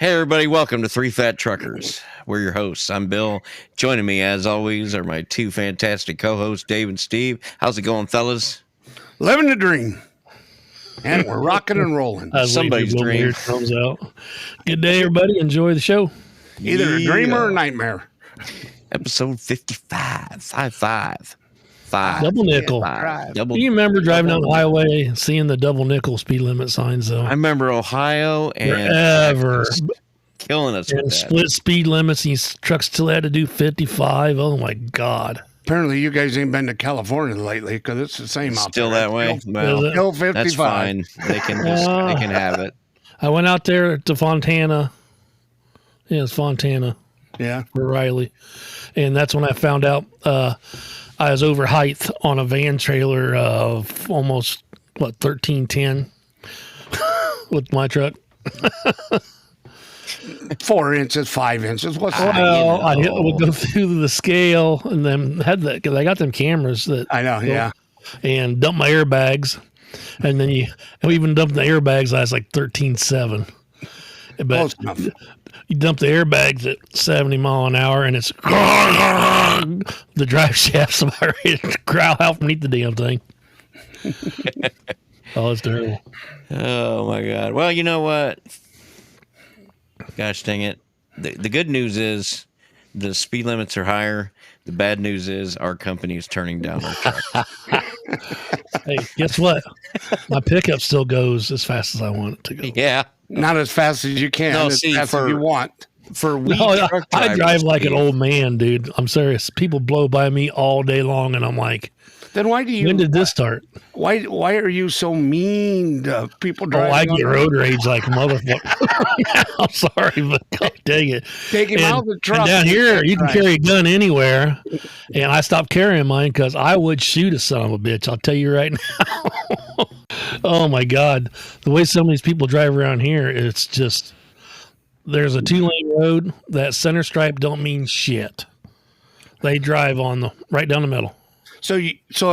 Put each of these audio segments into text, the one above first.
Hey, everybody, welcome to Three Fat Truckers. We're your hosts. I'm Bill. Joining me, as always, are my two fantastic co-hosts, Dave and Steve. How's it going, fellas? Living the dream. And we're rocking and rolling. Somebody's dream. Comes out. Good day, everybody. Enjoy the show. Either a dream or a nightmare. Episode 55. 5. Double nickel. Do you remember driving down the highway and seeing the double nickel speed limit signs, though? I remember Ohio and forever killing us and with split speed limits. These trucks still had to do 55. Oh my God! Apparently, you guys ain't been to California lately because it's the same out still there. that way. Well, Still 55. that's fine. They can have it. I went out there to Fontana. Yeah, it's Fontana. Yeah, for Riley, and that's when I found out. I was over height on a van trailer of almost 1310 with my truck. 4 inches, 5 inches. What's well, I would go through the scale and then had that because I got them cameras that I know, yeah, and dump my airbags, and then we even dumped the airbags. I was like 13.7, but you dump the airbags at 70 mile an hour, and it's the drive shaft's about ready to growl out from underneath the damn thing. Oh, it's terrible. Oh my God. Well, you know what? Gosh dang it. The good news is the speed limits are higher. The bad news is our company is turning down our truck. Hey, guess what? My pickup still goes as fast as I want it to go. Yeah. Not as fast as you can. No, as fast as you want. For I drive like an old man, dude. I'm serious. People blow by me all day long, and I'm like, then why do you? When did this start? Why are you so mean to people driving? Oh, I get road rage like a motherfucker. I'm sorry, but God dang it. Take him out of the truck. And down here, you can carry a gun anywhere, and I stopped carrying mine because I would shoot a son of a bitch. I'll tell you right now. Oh my God, the way some of these people drive around here, it's just. There's a 2-lane road. That center stripe don't mean shit. They drive on right down the middle. So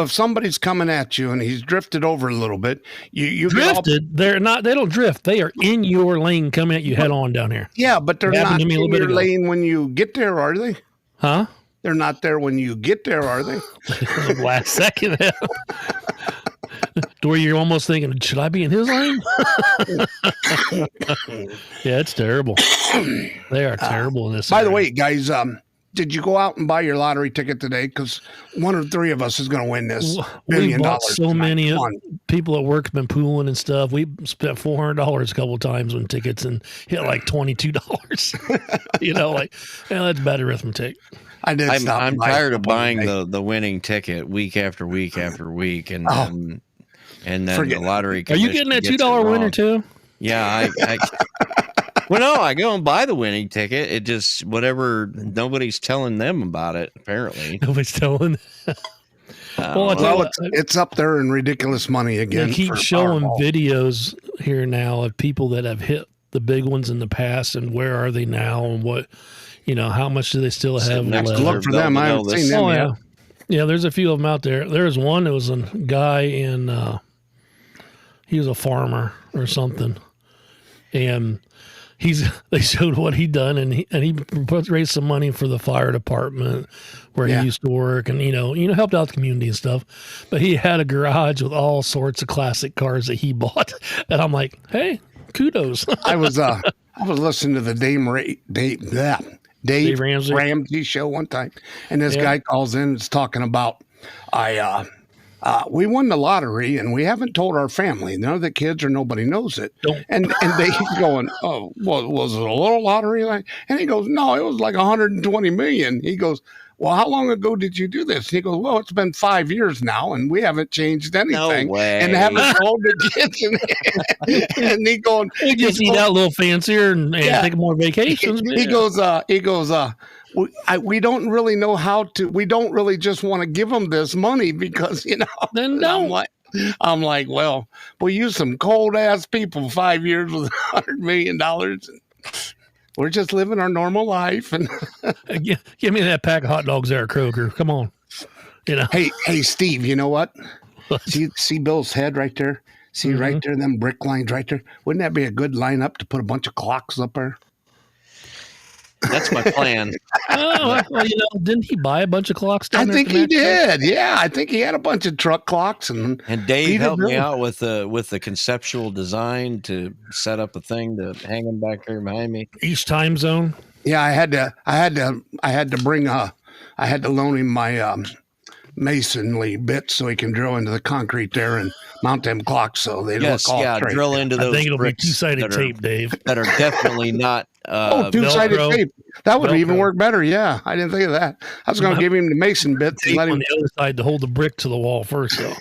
if somebody's coming at you and he's drifted over a little bit, you drifted. They're not. They don't drift. They are in your lane, coming at you head on down here. Yeah, but they're not in your lane when you get there, are they? Huh? They're not there when you get there, are they? Last second. To where you're almost thinking, should I be in his lane? Yeah, it's terrible. They are terrible in this. By the way, guys, did you go out and buy your lottery ticket today? Because one of the three of us is going to win this $1 billion. So many people at work have been pooling and stuff. We spent $400 a couple of times on tickets and hit like $22. You know, like, that's bad arithmetic. I'm tired of buying the winning ticket week after week after week, and then the lottery. Are you getting that $2 winner too? Yeah, well, no, I go and buy the winning ticket. It just whatever. Nobody's telling them about it. Apparently, nobody's telling. It's up there in ridiculous money again. They keep showing videos here now of people that have hit the big ones in the past, and where are they now, and what. How much do they still have left? Look for them. I haven't seen them yet. Yeah, there's a few of them out there. There was one that was a guy in, he was a farmer or something. And they showed what he'd done, and he raised some money for the fire department where he used to work, and, helped out the community and stuff. But he had a garage with all sorts of classic cars that he bought. And I'm like, hey, kudos. I was listening to the Dave Ramsey show one time, and this guy calls in and is talking about we won the lottery and we haven't told our family, none of the kids or nobody knows it. And they going, oh, well, was it a little lottery? And he goes, no, it was like 120 million. He goes, well, how long ago did you do this? And he goes, well, it's been 5 years now, and we haven't changed anything. No way. And haven't told the kids. And he going, we just eat out a little fancier and take more vacations. He goes, we don't really know how to. We don't really just want to give them this money because Then don't. I'm like, well, we use some cold ass people 5 years with $100 million. We're just living our normal life. And give me that pack of hot dogs there, Kroger. Come on. Hey, Steve, you know what? See Bill's head right there? See right there, them brick lines right there? Wouldn't that be a good lineup to put a bunch of clocks up there? That's my plan. Oh, well, didn't he buy a bunch of clocks down I there? think he did. Yeah, I think he had a bunch of truck clocks and Dave helped me out with the conceptual design to set up a thing to hang them back there behind me. Each time zone. Yeah, I had to loan him my masonry bits so he can drill into the concrete there and mount them clocks so they look all straight. Drill into those. I think it'll be bricks two-sided tape, Dave. That are definitely not. Two-sided Velcro. tape. That would even work better. Yeah, I didn't think of that. I was going to give him the mason bits and Tape let him on the other side to hold the brick to the wall first, though.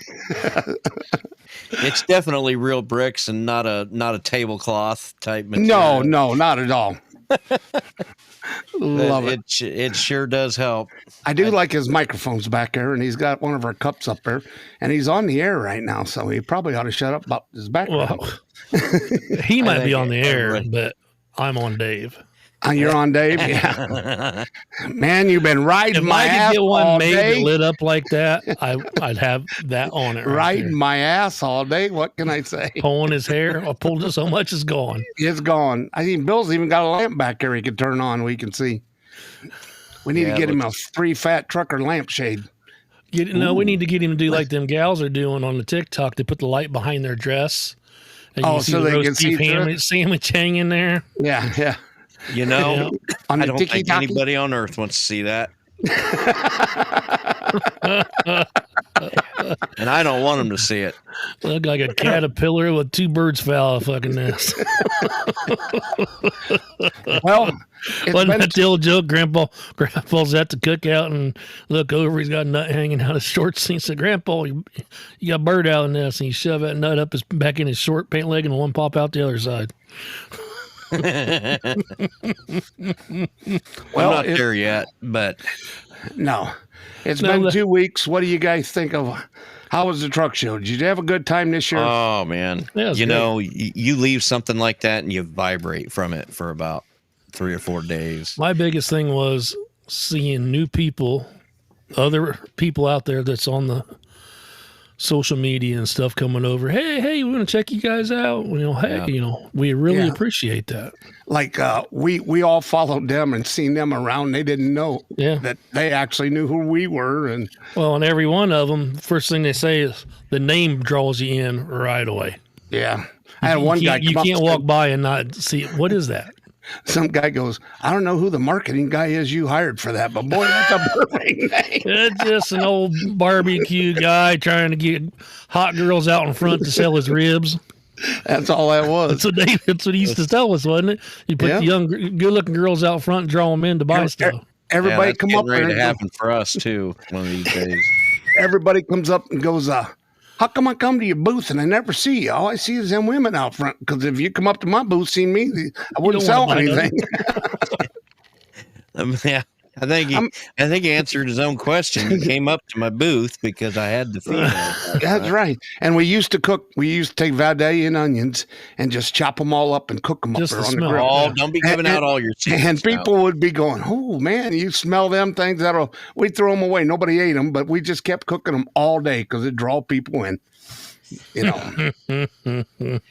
It's definitely real bricks and not a tablecloth type material. No, not at all. Love it. It sure does help. I do like his microphones back there, and he's got one of our cups up there, and he's on the air right now, so he probably ought to shut up about his background. Well, he might be on the air, but I'm on Dave. You're on Dave? Yeah. Man, you've been riding my ass. If I could get one made that lit up like that, I'd have that on it. Riding my ass all day. What can I say? Pulling his hair. I pulled it so much it's gone. It's gone. I think Bill's even got a lamp back there he can turn on. We can see. We need to get him a 3 fat trucker lampshade. We need to get him to do like them gals are doing on the TikTok. They put the light behind their dress. And you see so the they roast can see sandwich hanging there. Yeah. I don't think anybody on earth wants to see that. And I don't want them to see it. Look like a caterpillar with 2 birds fell out of a fucking nest. Well, wasn't that the old joke? Grandpa's at the cookout and look over, he's got a nut hanging out his shorts. And he said, Grandpa, you got a bird out of the nest. And he shoved that nut back in his short pant leg and one pop out the other side. Well, I'm not there yet, but no, it's been 2 weeks. What do you guys think of? How was the truck show? Did you have a good time this year? Oh man, you leave something like that and you vibrate from it for about 3 or 4 days. My biggest thing was seeing new people, other people out there that's on the social media and stuff coming over. Hey, we want to check you guys out. We really appreciate that. Like we all followed them and seen them around. They didn't know that they actually knew who we were. And every one of them, first thing they say is the name draws you in right away. Yeah, I had one guy. You can't walk by and not see it. What is that? Some guy goes, I don't know who the marketing guy is you hired for that, but boy, that's a perfect name. It's just an old barbecue guy trying to get hot girls out in front to sell his ribs. That's all that was. That's what he used to tell us, wasn't it? You put the young, good-looking girls out front and draw them in to buy stuff. Everybody come up there to happen for us too one of these days. Everybody comes up and goes, how come I come to your booth and I never see you? All I see is them women out front. Because if you come up to my booth, see me, I wouldn't sell anything. Yeah, I think he answered his own question. He came up to my booth because I had the feed. That's right. And we used to cook. We used to take Valdivian onions and just chop them all up and cook them just up there on the grill. Oh, don't be giving out all your secrets. And people would be going, "Oh man, you smell them things? We throw them away. Nobody ate them, but we just kept cooking them all day because it draw people in." The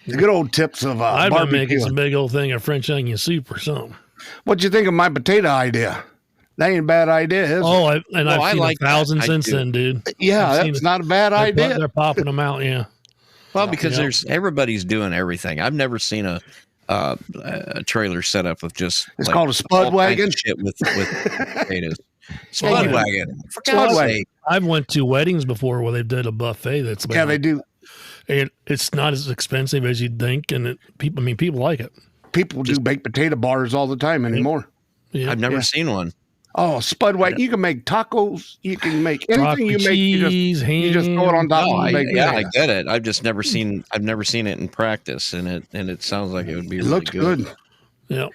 good old tips of I've been barbecue. making some big old thing of French onion soup or something. What'd you think of my potato idea? That ain't a bad idea, is it? I've seen 1,000 since then, dude. Yeah, that's not a bad idea. They're popping them out, yeah. Well, because everybody's doing everything. I've never seen a trailer set up with just it's called a spud wagon. Shit with potatoes. Spud wagon. For God's sake. I've went to weddings before where they've done a buffet. They do. And it's not as expensive as you'd think, and people like it. People do baked potato bars all the time anymore. Yeah. I've never seen one. Oh, spud wagon. You can make tacos. You can make anything you make. You just throw it on top. I get it. I've just never seen. I've never seen it in practice, and it sounds like it would be. Really looks good. Yeah.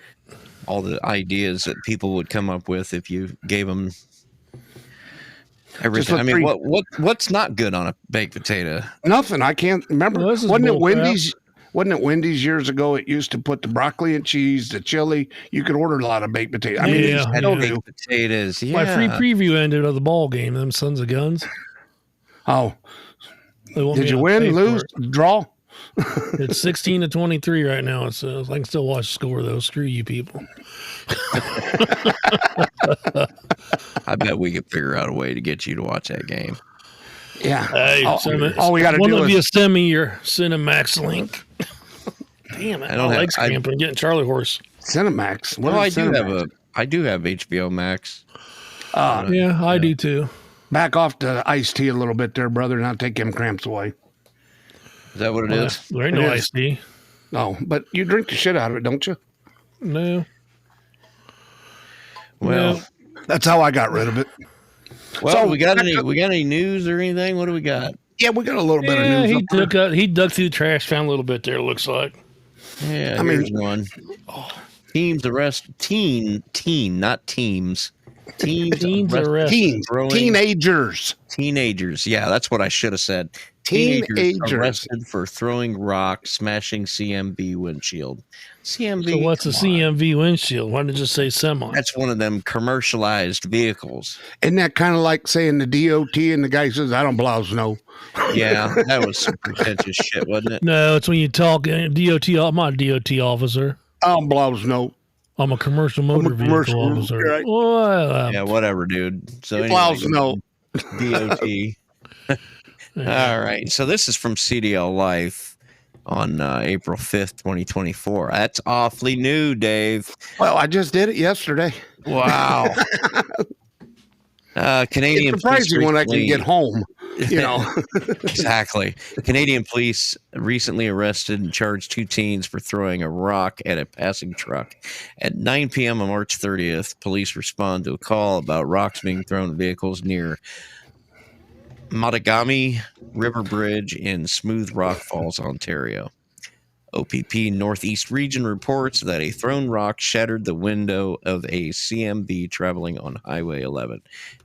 All the ideas that people would come up with if you gave them everything. I mean, what's not good on a baked potato? Nothing. I can't remember. Wasn't it Wendy's? Wasn't it Wendy's years ago? It used to put the broccoli and cheese, the chili. You could order a lot of baked potatoes. I mean, baked potatoes. Yeah. My free preview ended of the ball game. Them sons of guns. Oh, did you win, lose, draw? It's 16-23 right now. It says I can still watch the score though. Screw you people. I bet we could figure out a way to get you to watch that game. Yeah. Hey, all we got to one do of is you send me your Cinemax link. Damn it! My leg's cramping. Getting Charlie horse. Cinemax. Well, I do have HBO Max. Yeah, I do too. Back off to iced tea a little bit there, brother, and I'll take them cramps away. Is that what it is? There ain't no iced tea. No, but you drink the shit out of it, don't you? No. Well, No. That's how I got rid of it. Well, So, we got any news or anything? What do we got? Yeah, we got a little bit of news. He dug through the trash, found a little bit there. It looks like. Yeah, here's one. Teams arrest not teams. Teens arrested. Teenagers. Yeah, that's what I should have said. Teenagers arrested for throwing rock, smashing CMV windshield. CMV. So what's a CMV windshield? Why didn't it just say semi? That's one of them commercialized vehicles. Isn't that kind of like saying the DOT and the guy says, I don't blouse no? Yeah, that was some pretentious shit, wasn't it? No, it's when you talk DOT. I'm not a DOT officer. I don't blouse no. I'm a commercial motor vehicle officer. Right. Well, yeah, whatever, dude. So blouse no. DOT. All right. So this is from CDL Life on April 5th, 2024. That's awfully new, Dave. Well, I just did it yesterday. Wow. Canadian it's surprising police when I can get home, you know. Exactly. Canadian police recently arrested and charged 2 teens for throwing a rock at a passing truck. At 9 p.m. on March 30th, police respond to a call about rocks being thrown at vehicles near Mattagami River Bridge in Smooth Rock Falls, Ontario. OPP Northeast Region reports that a thrown rock shattered the window of a CMV traveling on Highway 11,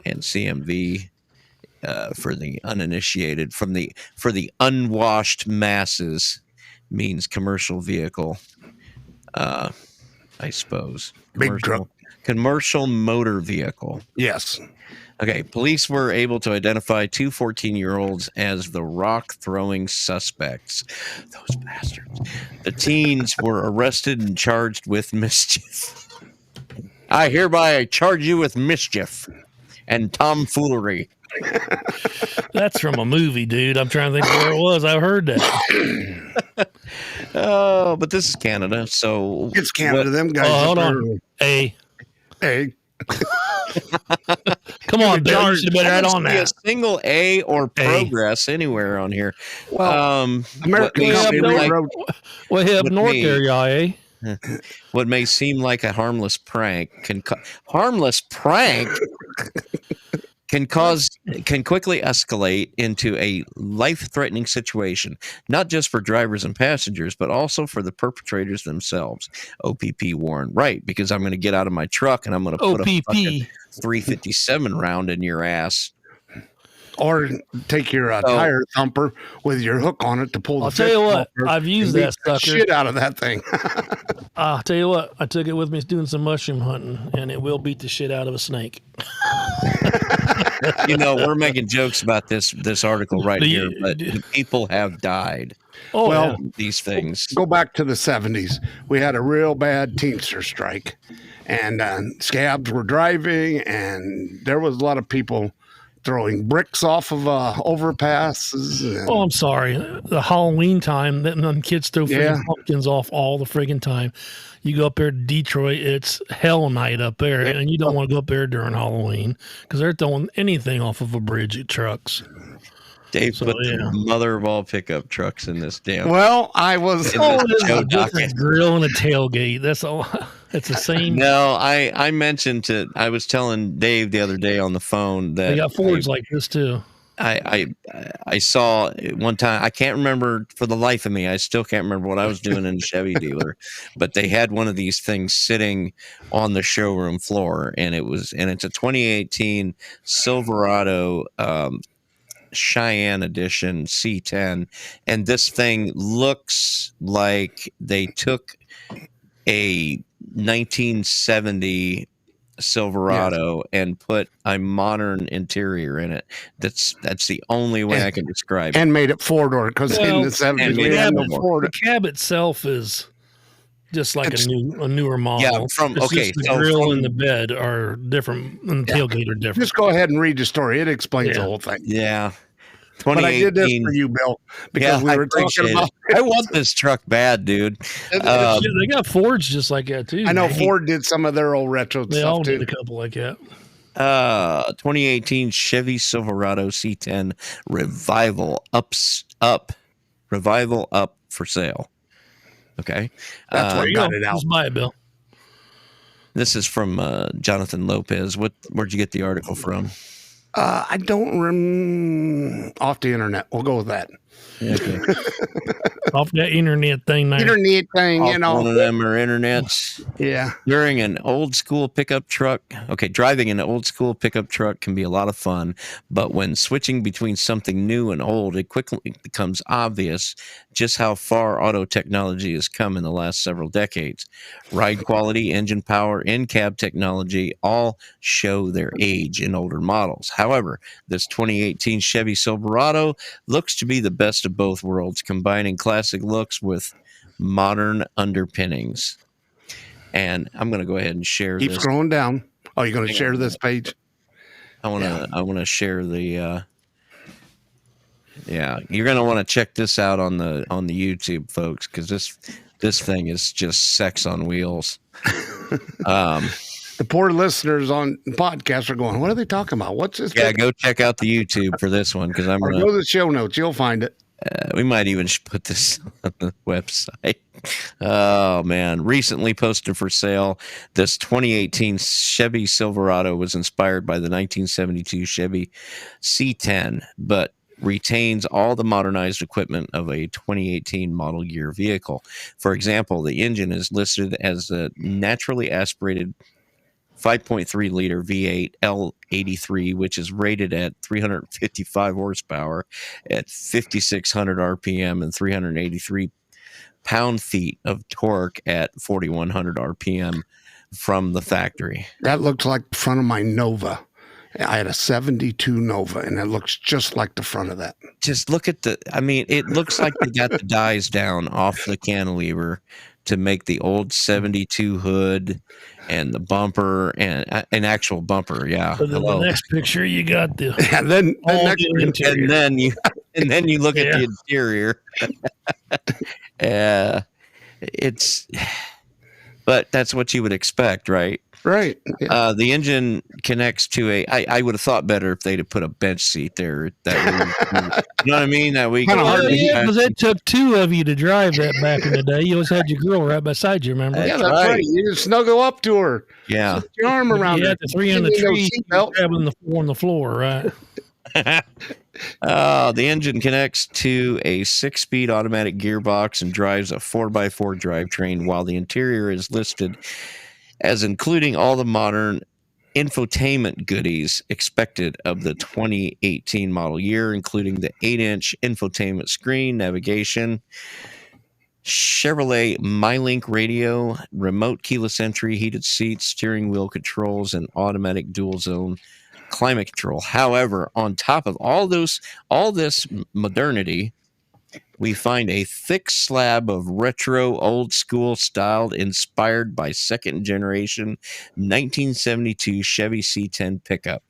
and CMV, for the uninitiated, for the unwashed masses, means commercial vehicle. I suppose Big truck, commercial motor vehicle. Yes. Okay, police were able to identify 2 14-year-olds as the rock-throwing suspects. Those bastards. The teens were arrested and charged with mischief. I hereby charge you with mischief and tomfoolery. That's from a movie, dude. I'm trying to think where it was. I heard that. Oh, but this is Canada, so... It's Canada. Them guys... Oh, hold on. Hey. Come on, Bill. You should have been right on that. A single A or progress anywhere on here. Well, American Company wrote. Well, here up north there, y'all, eh? What may seem like a harmless prank can quickly escalate into a life-threatening situation, not just for drivers and passengers, but also for the perpetrators themselves. OPP warned, right? Because I'm going to get out of my truck and I'm going to put a fucking 357 round in your ass. Or take your tire thumper with your hook on it to pull the. I'll tell you what, I've used that sucker. Shit out of that thing. I'll tell you what, I took it with me doing some mushroom hunting, and it will beat the shit out of a snake. You know, we're making jokes about this article right here, but people have died. Oh, well, these things. Go back to the 70s. We had a real bad Teamster strike, and scabs were driving, and there was a lot of people throwing bricks off of overpasses. Oh, I'm sorry. The Halloween time, them kids throw freaking pumpkins off all the friggin' time. You go up there to Detroit, it's hell night up there, and you don't want to go up there during Halloween because they're throwing anything off of a bridge at trucks. Dave put the mother of all pickup trucks in this damn. Well, I was. A different grill and a tailgate. That's all. It's the same. No, I mentioned I was telling Dave the other day on the phone that they got Fords like this too. I saw one time. I can't remember for the life of me. I still can't remember what I was doing in the Chevy dealer, but they had one of these things sitting on the showroom floor, and it's a 2018 Silverado. Cheyenne edition C10, and this thing looks like they took a 1970 Silverado and put a modern interior in it. That's the only way I can describe it. And made it four-door because in the 70s we had no the cab itself is just like a newer model. Yeah, the grill and the bed are different, and the tailgate are different. Just go ahead and read the story. It explains the whole thing. Yeah. But I did this for you, Bill, because we were talking about. I want this truck bad, dude. They got Fords just like that too. I know Ford did some of their old retro stuff too. They all did a couple like that. 2018 Chevy Silverado C10 Revival up for sale. Okay, that's where you got it out. Just buy it, Bill. This is from Jonathan Lopez. Where'd you get the article from? I don't off the internet. We'll go with that. Okay. Off that internet thing, one of them are internets. Yeah. Driving an old school pickup truck can be a lot of fun, but when switching between something new and old, it quickly becomes obvious just how far auto technology has come in the last several decades. Ride quality, engine power, in-cab technology all show their age in older models. However, this 2018 Chevy Silverado looks to be the best of both worlds, combining classic looks with modern underpinnings. And I'm going to go ahead and share Keep scrolling down. Oh, you're going to share this page? I want to share the you're going to want to check this out on the YouTube, folks, cuz this thing is just sex on wheels. The poor listeners on podcasts are going, what are they talking about? What's this? Yeah, go check out the YouTube for this one, because I'm going to go to the show notes. You'll find it. We might even put this on the website. Oh, man. Recently posted for sale, this 2018 Chevy Silverado was inspired by the 1972 Chevy C10, but retains all the modernized equipment of a 2018 model year vehicle. For example, the engine is listed as a naturally aspirated 5.3 liter V8 L83, which is rated at 355 horsepower at 5,600 RPM and 383 pound-feet of torque at 4,100 RPM from the factory. That looks like the front of my Nova. I had a 72 Nova, and it looks just like the front of that. Just look at it looks like they got the dies down off the cantilever to make the old 72 hood and the bumper and an actual bumper. Yeah. So the next picture you got the and then you look at the interior. But that's what you would expect, right? Right. Yeah. The engine connects to I would have thought better if they'd have put a bench seat there. That you know what I mean? That we because it took two of you to drive that back in the day. You always had your girl right beside you, remember? Yeah, that's right. You just snuggle up to her. Yeah. Put your arm around her. You had the three on the tree, grabbing the four on the floor, right? The engine connects to a 6-speed automatic gearbox and drives a 4x4 drivetrain, while the interior is listed as including all the modern infotainment goodies expected of the 2018 model year, including the 8-inch infotainment screen, navigation, Chevrolet MyLink radio, remote keyless entry, heated seats, steering wheel controls, and automatic dual zone climate control. However, on top of all this modernity, we find a thick slab of retro, old school styled, inspired by second generation 1972 Chevy C10 pickup.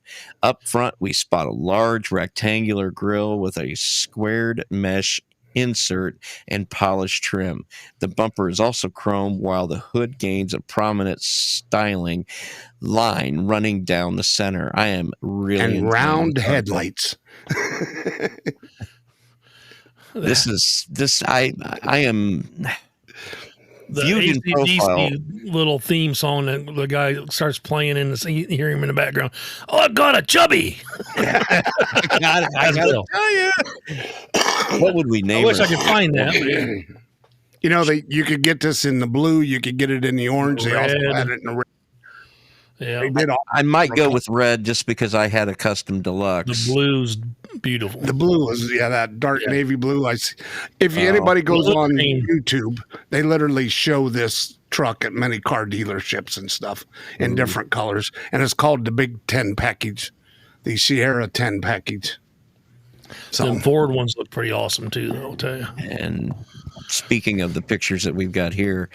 Up front, we spot a large rectangular grille with a squared mesh insert and polished trim. The bumper is also chrome, while the hood gains a prominent styling line running down the center. I am really and round headlights. I am the Fusion profile. Little theme song that the guy starts playing in the you hear him in the background. Oh, I got a chubby. I gotta tell you. What would we name I wish her? I could find that. You know, you could get this in the blue. You could get it in the orange. They also had it in the red. Yeah, I might go with red just because I had a custom deluxe. The blue's beautiful. The blue is that dark navy blue. If anybody goes on YouTube, they literally show this truck at many car dealerships and stuff in different colors. And it's called the Big 10 package, the Sierra 10 package. So the Ford ones look pretty awesome too, though, I'll tell you. And speaking of the pictures that we've got here,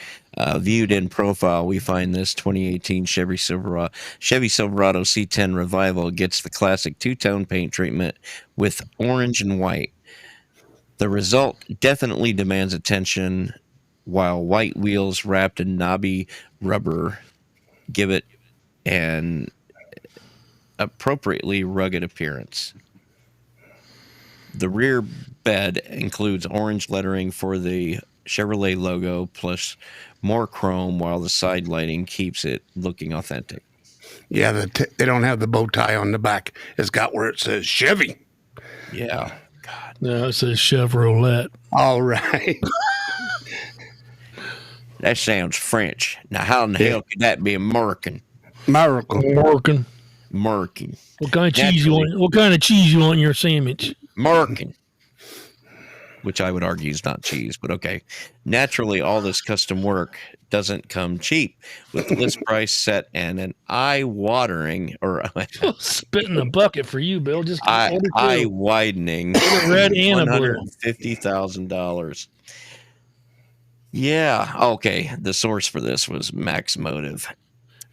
viewed in profile, we find this 2018 Chevy Silverado C10 Revival gets the classic two-tone paint treatment with orange and white. The result definitely demands attention, while white wheels wrapped in knobby rubber give it an appropriately rugged appearance. The rear bed includes orange lettering for the Chevrolet logo, plus more chrome, while the side lighting keeps it looking authentic. Yeah, they don't have the bow tie on the back. It's got where it says Chevy. Yeah. God. No, it says Chevrolet. All right. That sounds French. Now, how in the hell could that be American? American. American. What kind of cheese you want? What kind of cheese you want in your sandwich? American. Which I would argue is not cheese, but okay. Naturally, all this custom work doesn't come cheap, with the list price set and an eye-watering or spit in the bucket for you, Bill. Just eye-widening red and a blue. $150,000. Yeah, okay. The source for this was Max Motive.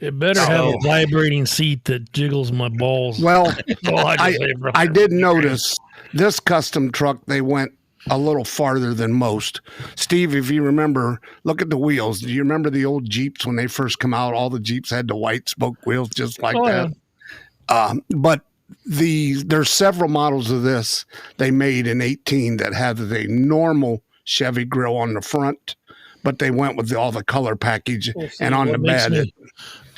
It better have a vibrating seat that jiggles my balls. Well, I did notice this custom truck, they went a little farther than most. Steve, if you remember, look at the wheels. Do you remember the old Jeeps when they first come out? All the Jeeps had the white spoke wheels just like that. Yeah. But there's several models of this they made in 18 that have the normal Chevy grill on the front, but they went with all the color package and on the bed.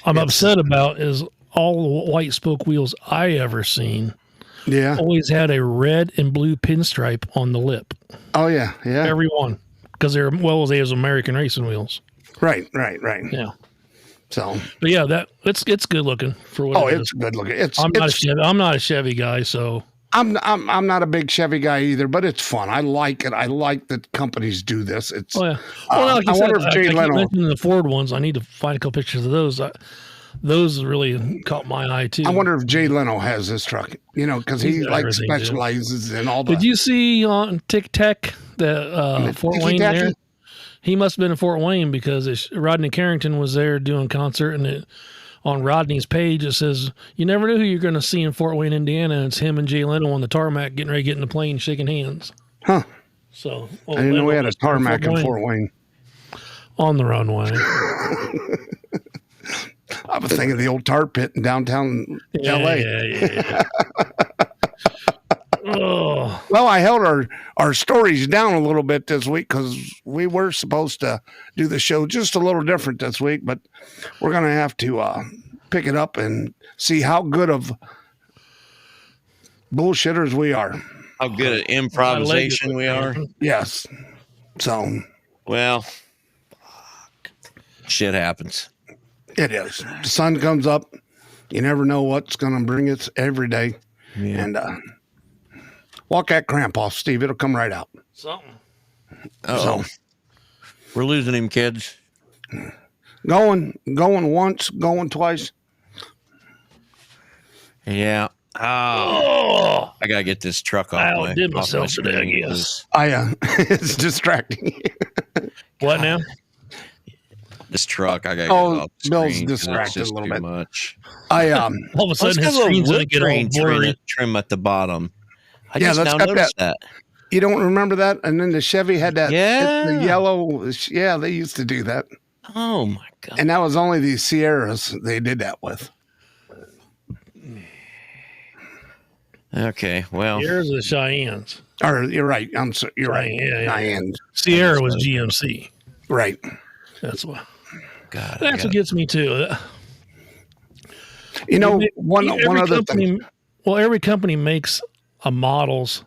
I'm upset about is all the white spoke wheels I ever seen. Yeah, always had a red and blue pinstripe on the lip. Oh yeah, yeah. Every one, because they're as American racing wheels. Right. Yeah. So, but yeah, it's good looking for what. It's good looking. I'm not a Chevy guy, so I'm not a big Chevy guy either, but it's fun. I like it. I like that companies do this. It's. Oh yeah. Well, like I wonder if Jay Leno. Mentioning the Ford ones, I need to find a couple pictures of those. Those really caught my eye too. I wonder if Jay Leno has this truck, because he specializes in all the. Did you see on Tic Tac that Fort Wayne there? He must have been in Fort Wayne because Rodney Carrington was there doing concert, and on Rodney's page it says, "You never know who you're going to see in Fort Wayne, Indiana." And it's him and Jay Leno on the tarmac, getting ready to get in the plane, shaking hands. Huh? So I didn't know we had a tarmac in Fort Wayne. On the runway. I was thinking of the old tar pit in downtown LA. Yeah. Oh. Well, I held our stories down a little bit this week because we were supposed to do the show just a little different this week, but we're going to have to pick it up and see how good of bullshitters we are. How good at improvisation we are. Yes. So. Well, shit happens. It is. The sun comes up. You never know what's going to bring it every day. Yeah. And walk that cramp off, Steve. It'll come right out. Something. Oh, so, we're losing him, kids. Going once, going twice. Yeah. Oh, I gotta get this truck off. I did myself today, I guess. It's distracting. What now? This truck, I gotta get off the Bill's screen. distracted a little bit. Much. All of a sudden his screen's gonna get all blurry. Trim at the bottom. I just now noticed that. You don't remember that? And then the Chevy had that the yellow. Yeah, they used to do that. Oh my God. And that was only the Sierras they did that with. Okay, well. Sierras are the Cheyennes. Or you're right. You're right. Yeah. Cheyennes. Sierra was GMC. Right. That's what. God. That's what gets me too. One other thing. Well, every company makes models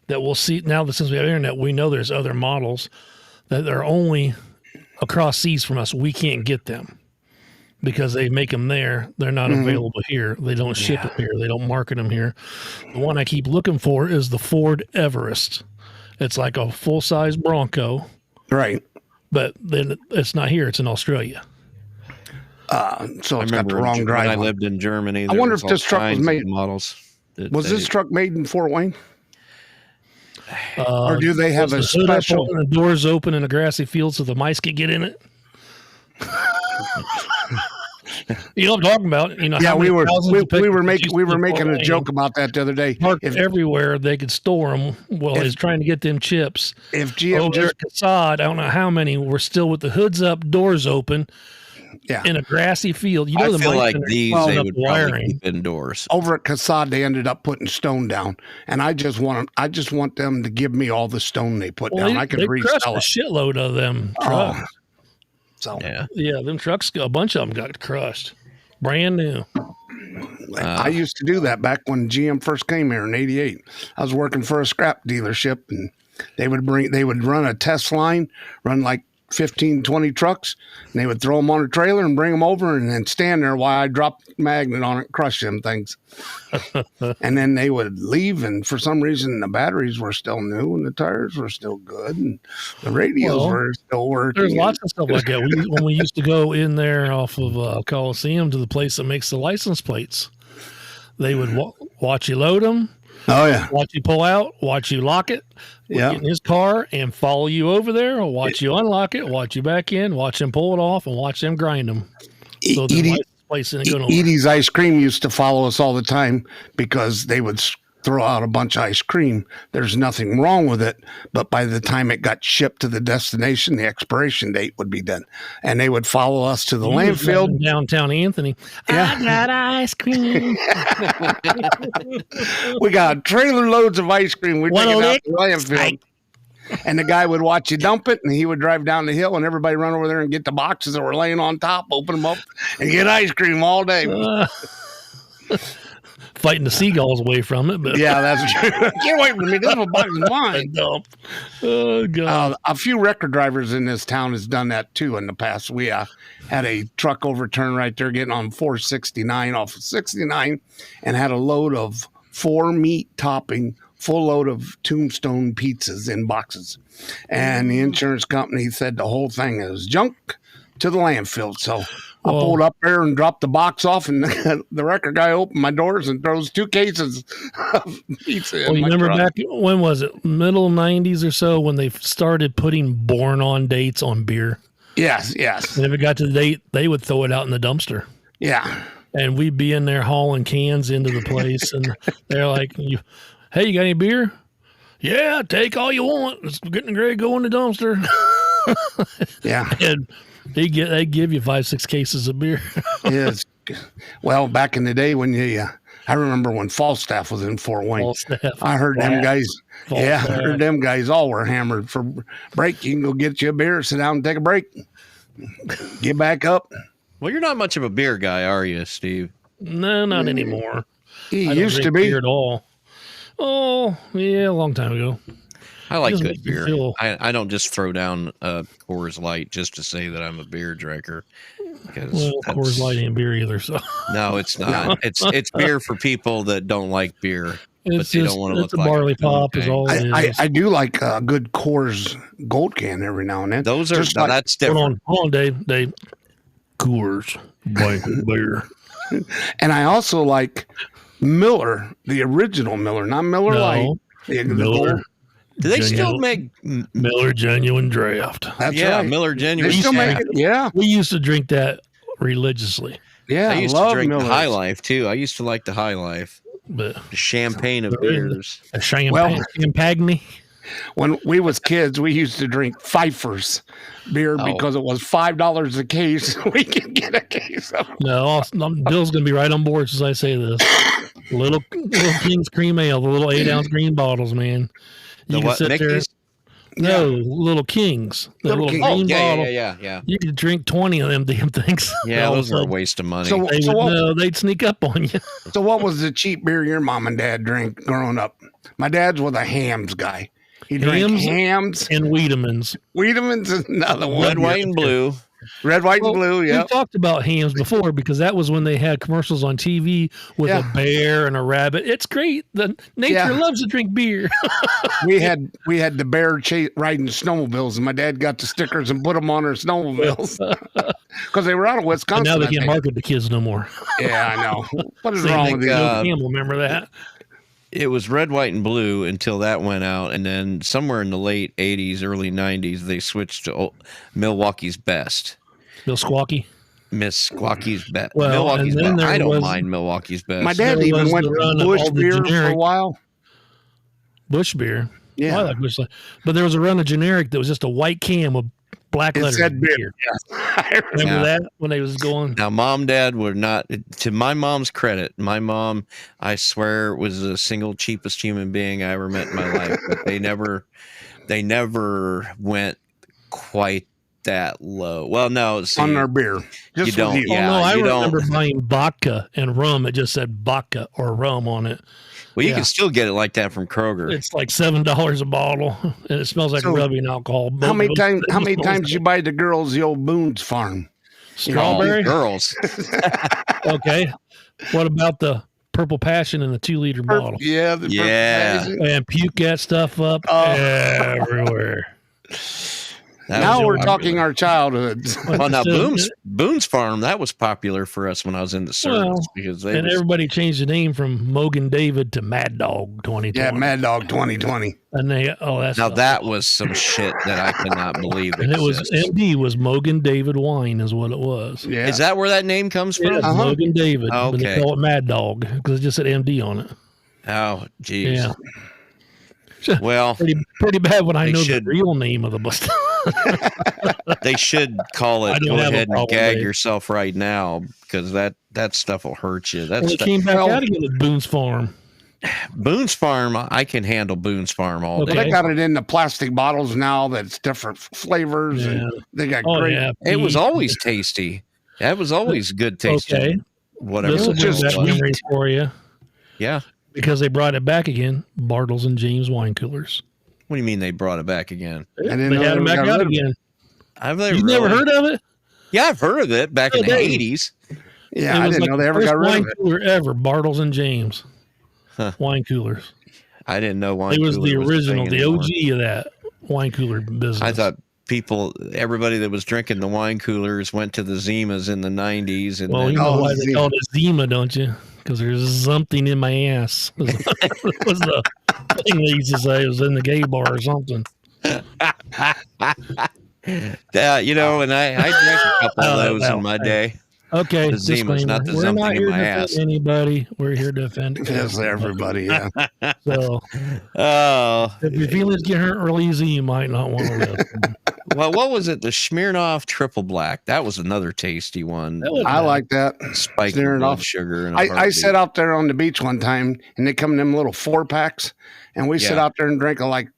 that we'll see now that since we have internet, we know there's other models that are only across seas from us. We can't get them because they make them there. They're not available here. They don't ship them here. They don't market them here. The one I keep looking for is the Ford Everest. It's like a full-size Bronco. Right. but then it's not here. It's in Australia. So it's got the wrong drive. When I lived in Germany, I wonder if this truck was made. Models. Was this truck made in Fort Wayne? Or do they have a the hood special? up, the doors open in a grassy field so the mice could get in it. You know what I'm talking about? You know, Yeah, we were making a joke about that the other day. Parked everywhere they could store them while he's trying to get them chips. If GM over at Casad, I don't know how many were still with the hoods up, doors open. Yeah, in a grassy field. You know, I feel like these they would probably keep indoors. Over at Casad, they ended up putting stone down, and I just want them to give me all the stone they put down. I could resell it. A shitload of them trucks. So yeah, them trucks, a bunch of them got crushed, brand new. I used to do that back when GM first came here in '88. I was working for a scrap dealership, and they would run a test line, run like 15, 20 trucks, and they would throw them on a trailer and bring them over and then stand there while I dropped the magnet on it and crush them things. And then they would leave, and for some reason the batteries were still new and the tires were still good and the radios were still working. There's lots of stuff like that. When we used to go in there off of Coliseum to the place that makes the license plates, they would watch you load them. Oh, yeah. Watch you pull out, watch you lock it, get in his car and follow you over there, or watch you unlock it, watch you back in, watch him pull it off, and watch them grind them. So Edie's Ice Cream used to follow us all the time because they would throw out a bunch of ice cream. There's nothing wrong with it, but by the time it got shipped to the destination, the expiration date would be done, and they would follow us to the landfill. Downtown Anthony. Yeah. I got ice cream. We got trailer loads of ice cream. We take it out to the landfill. And the guy would watch you dump it, and he would drive down the hill, and everybody run over there and get the boxes that were laying on top, open them up, and get ice cream all day. Fighting the seagulls away from it, but yeah, that's true. Get away from me! This is a box of mine. Oh God! A few record drivers in this town has done that too in the past. We had a truck overturn right there, getting on 469 off of 69, and had a load of 4 meat topping, full load of Tombstone pizzas in boxes, and the insurance company said the whole thing is junk to the landfill. So I pulled up there and dropped the box off, and the record guy opened my doors and throws 2 cases of pizza in you my remember truck. back, when was it, middle 90s or so, when they started putting born on dates on beer? Yes. And if it got to the date, they would throw it out in the dumpster. Yeah. And we'd be in there hauling cans into the place, and they're like, hey, you got any beer? Yeah, take all you want. It's getting ready to go in the dumpster. Yeah. And they give you 5-6 cases of beer. Yes. Well, back in the day when I remember when Falstaff was in Fort Wayne. I heard them guys. I heard them guys all were hammered for break. You can go get you a beer, sit down and take a break, get back up. Well, you're not much of a beer guy, are you, Steve? No, not anymore. He used to be. Beer at all. Oh, yeah, a long time ago. I like good beer. I don't just throw down a Coors Light just to say that I'm a beer drinker. Coors Light ain't beer either. So no, it's not. It's beer for people that don't like beer, but they don't want to look like barley pop is all it is. I do like a good Coors Gold can every now and then. Those are that's different. Hold on, Dave. Coors Light beer. And I also like Miller, the original Miller, not Miller Lite. Miller. Do they still make Miller Genuine Draft? That's right. Miller Genuine. They still make it. Yeah, we used to drink that religiously. Yeah, I used to drink the High Life too. I used to like the High Life, but the champagne of beers. A champagne. When we was kids, we used to drink Pfeiffer's beer because it was $5 a case. We could get a case of it. No, Bill's going to be right on board as I say this. Little King's Cream Ale, the little 8-ounce green bottles, man. You can sit there. No, Little Kings. The little green bottle. Yeah. You could drink 20 of them damn things. Yeah, those are a waste of money. They'd sneak up on you. So what was the cheap beer your mom and dad drank growing up? My dad's was a hams guy. He drank hams and Wiedemann's. Wiedemann's is another one. Red, white, and blue. Red, white, and blue. Yeah. We talked about hams before because that was when they had commercials on TV with a bear and a rabbit. It's great. The nature loves to drink beer. we had the bear riding snowmobiles, and my dad got the stickers and put them on our snowmobiles because they were out of Wisconsin. And now they can't market the kids no more. Yeah, I know. What is wrong with you? Campbell, remember that? It was red, white, and blue until that went out, and then somewhere in the late '80s, early '90s, they switched to Milwaukee's Best. Miss Squawky's Best. Well, Milwaukee's Best. I don't mind Milwaukee's Best. My dad even went to Bush beer for a while. Bush beer. Yeah. I like Bush. But there was a run of generic that was just a white can with black letters. It said beer. Yeah. Remember that when they was going? Now, Mom, Dad were not, to my mom's credit, my mom, I swear, was the single cheapest human being I ever met in my life. But they never went quite that low. Well, no. See, on their beer. Just you don't. Yeah, I remember buying vodka and rum. It just said vodka or rum on it. Well, you can still get it like that from Kroger. It's like $7 a bottle, and it smells like rubbing alcohol. How many times did you buy the girls the old Boone's Farm? Strawberry? Girls. Okay. What about the Purple Passion in the 2-liter bottle? Yeah. And puke that stuff up everywhere. Now we're talking our childhoods. Well, now Boone's Farm, that was popular for us when I was in the service because everybody changed the name from Mogan David to Mad Dog 2020. Yeah, Mad Dog 2020. And that was some shit that I cannot believe. And it was MD was Mogan David Wine is what it was. Yeah. Is that where that name comes from? Yeah, Mogan David. Okay. But they call it Mad Dog because it just said MD on it. Oh, geez. Yeah. Well, pretty bad when I know the real name of the bus. They should call it. Go ahead and gag yourself right now because that stuff will hurt you. It came back out again at Boone's Farm. Boone's Farm, I can handle Boone's Farm all day. They got it in the plastic bottles now that's different flavors. Yeah. And they got great. Yeah, it was always tasty. That was always good tasting. Okay. Whatever. This was just memory for you. Yeah. Because they brought it back again, Bartles and James wine coolers. What do you mean they brought it back again? They had them back out again. You've never heard of it? Yeah, I've heard of it back in the 80s. Yeah, I didn't know they ever got rid of it. Wine cooler ever, Bartles and James. Wine coolers. I didn't know wine cooler. It was the original, the anymore. OG of that wine cooler business. I thought everybody that was drinking the wine coolers went to the Zimas in the 90s. And you know why they called it Zima, don't you? Because there's something in my ass. Was the thing they used to say. It was in the gay bar or something. And I drank a couple of those in my day. Okay, the Zima's not the something in my ass. Anybody, we're here to defend everybody. Yeah. So, if your feelings get hurt real easy, you might not want to live. Well, what was it? The Smirnoff Triple Black. That was another tasty one. I like that. Spiked blood sugar. And I sat out there on the beach one time, and they come in them little 4-packs, and we sit out there and drink like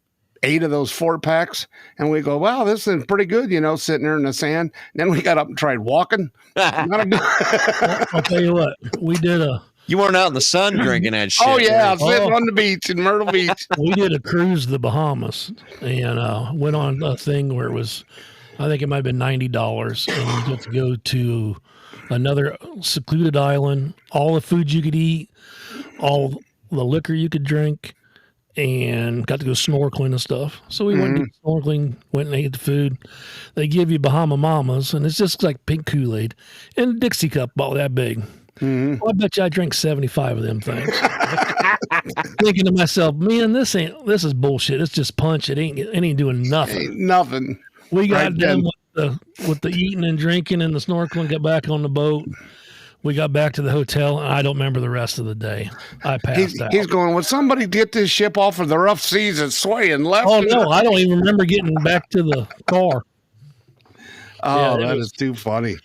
8 of those 4-packs, and we go, wow, this is pretty good, sitting there in the sand. And then we got up and tried walking. I'll tell you what, we did You weren't out in the sun drinking that shit. Oh, yeah, I was sitting on the beach in Myrtle Beach. We did a cruise to the Bahamas and went on a thing where it was, I think it might have been $90, and you get to go to another secluded island, all the food you could eat, all the liquor you could drink, and got to go snorkeling and stuff. So we went snorkeling, went and ate the food. They give you Bahama Mamas, and it's just like pink Kool-Aid in a Dixie cup about that big. Well, I bet you I drank 75 of them things. Thinking to myself, man, this is bullshit. It's just punch. It ain't doing nothing. Ain't nothing. We got done with the eating and drinking and the snorkeling, got back on the boat. We got back to the hotel, and I don't remember the rest of the day. I passed out. He's going, would somebody get this ship off of the rough seas and swaying left? Oh, no, I don't even remember getting back to the car. Oh, that is too funny.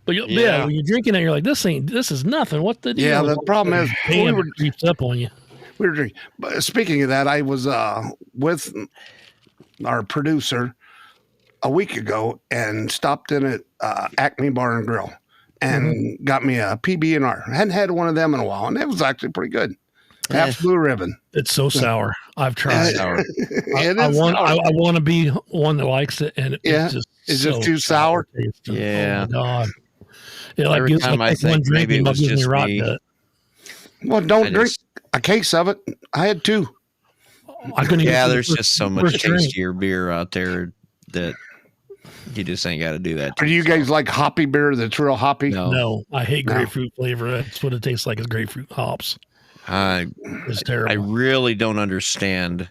But when you're drinking it, you're like, this is nothing. What the deal? Yeah, the problem is it creeps up on you. We were drinking. But speaking of that, I was with our producer a week ago and stopped in at Acme Bar and Grill and got me a PB&R. I hadn't had one of them in a while, and it was actually pretty good. Pabst Blue Ribbon. It's so sour. I've tried. Sour. I want to be one that likes it, and it's just Is it too sour? Yeah. Oh my God. Yeah, like Every gives time like I this one think drink maybe it and was gives me just rock me. gut. Well, don't I drink just- a case of it. I had 2. I couldn't even Yeah, do the there's first- just so much first drink. tastier beer out there that you just ain't got to do that. Are you guys like hoppy beer that's real hoppy? No, I hate No. grapefruit flavor. That's what it tastes like is grapefruit hops. I It's terrible. I really don't understand